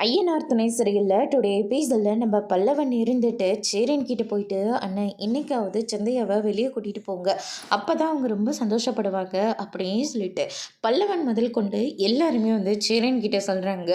ஐயனார் துணை சிறையில் டுடே எபிசோடில் நம்ம பல்லவன் இருந்துட்டு சேரன் கிட்ட போயிட்டு அண்ணன் இன்னைக்காவது சந்தையாவை வெளியே கூட்டிகிட்டு போங்க அப்போ தான் அவங்க ரொம்ப சந்தோஷப்படுவாங்க அப்படின்னு சொல்லிட்டு பல்லவன் முதல் கொண்டு எல்லாருமே வந்து சேரன் கிட்ட சொல்கிறாங்க.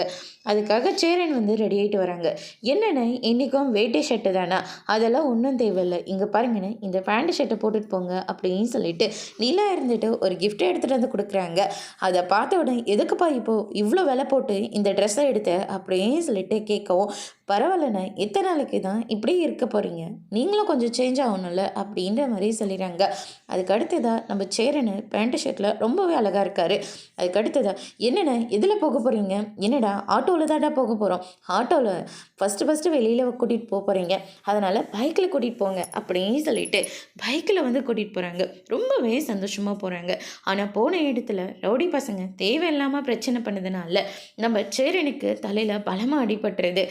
அதுக்காக சேரன் வந்து ரெடி ஆகிட்டு வராங்க. என்னென்ன இன்றைக்கும் வேட்டை ஷர்ட்டு தானே, அதெல்லாம் ஒன்றும் தேவையில்லை, இங்கே பாருங்கன்னு இந்த பேண்ட் ஷர்ட்டை போட்டுட்டு போங்க அப்படின்னு சொல்லிட்டு நிலா இருந்துட்டு ஒரு கிஃப்ட்டை எடுத்துகிட்டு வந்து கொடுக்குறாங்க. அதை பார்த்த உடனே எதுக்குப்பா இப்போது இவ்வளோ விலை போட்டு இந்த ட்ரெஸ்ஸை எடுத்த அப்படின்னு சொல்லிட்டு கேட்கவும், பரவாயில்லண்ணே, எத்தனை நாளைக்கு தான் இப்படியே இருக்க போகிறீங்க, நீங்களும் கொஞ்சம் சேஞ்ச் ஆகணும்ல அப்படின்ற மாதிரி சொல்லிடுறாங்க. அதுக்கு அடுத்ததாக நம்ம சேரனு பேண்ட் ஷர்ட்டில் ரொம்பவே அழகாக இருக்கார். அதுக்கு அடுத்ததாக என்னென்ன எதில் போக போகிறீங்க, என்னடா ஆட்டோவில் தான்டா போக போகிறோம், ஆட்டோவில் ஃபஸ்ட்டு வெளியில் கூட்டிகிட்டு போகிறீங்க, அதனால் பைக்கில் கூட்டிகிட்டு போங்க அப்படின்னு சொல்லிட்டு பைக்கில் வந்து கூட்டிகிட்டு போகிறாங்க. ரொம்பவே சந்தோஷமாக போகிறாங்க. ஆனால் போன இடத்துல ரவுடி பசங்க தேவையில்லாமல் பிரச்சனை பண்ணதுனால நம்ம சேரனுக்கு தலையில் பலமாக அடிபட்டுருது.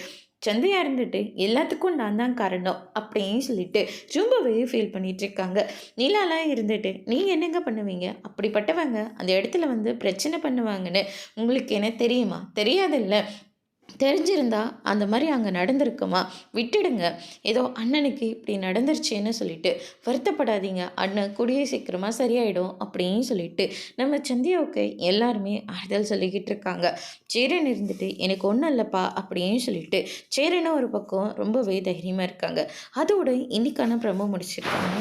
சந்தையாக இருந்துட்டு எல்லாத்துக்கும் நான் தான் காரணம் அப்படின்னு சொல்லிட்டு ரொம்பவே ஃபீல் பண்ணிகிட்டு இருக்காங்க. நிலாலாம் இருந்துட்டு நீங்கள் என்னங்க பண்ணுவீங்க, அப்படிப்பட்டவங்க அந்த இடத்துல வந்து பிரச்சனை பண்ணுவாங்கன்னு உங்களுக்கு என்ன தெரியுமா, தெரியாதில்ல, தெரிஞ்சிருந்தா அந்த மாதிரி அங்கே நடந்திருக்குமா, விட்டுடுங்க, ஏதோ அண்ணனுக்கு இப்படி நடந்துருச்சுன்னு சொல்லிட்டு வருத்தப்படாதீங்க, அண்ணன் கூடிய சீக்கிரமாக சரியாயிடும் அப்படின்னு சொல்லிட்டு நம்ம சந்தியாவுக்கு எல்லாருமே ஆறுதல் சொல்லிக்கிட்டு இருக்காங்க. சேரன் இருந்துட்டு எனக்கு ஒன்றும் இல்லைப்பா அப்படின்னு சொல்லிட்டு சேரனும் ஒரு பக்கம் ரொம்பவே தைரியமாக இருக்காங்க. அதோட இன்னைக்கான ப்ரமோ முடிச்சிருக்காங்க.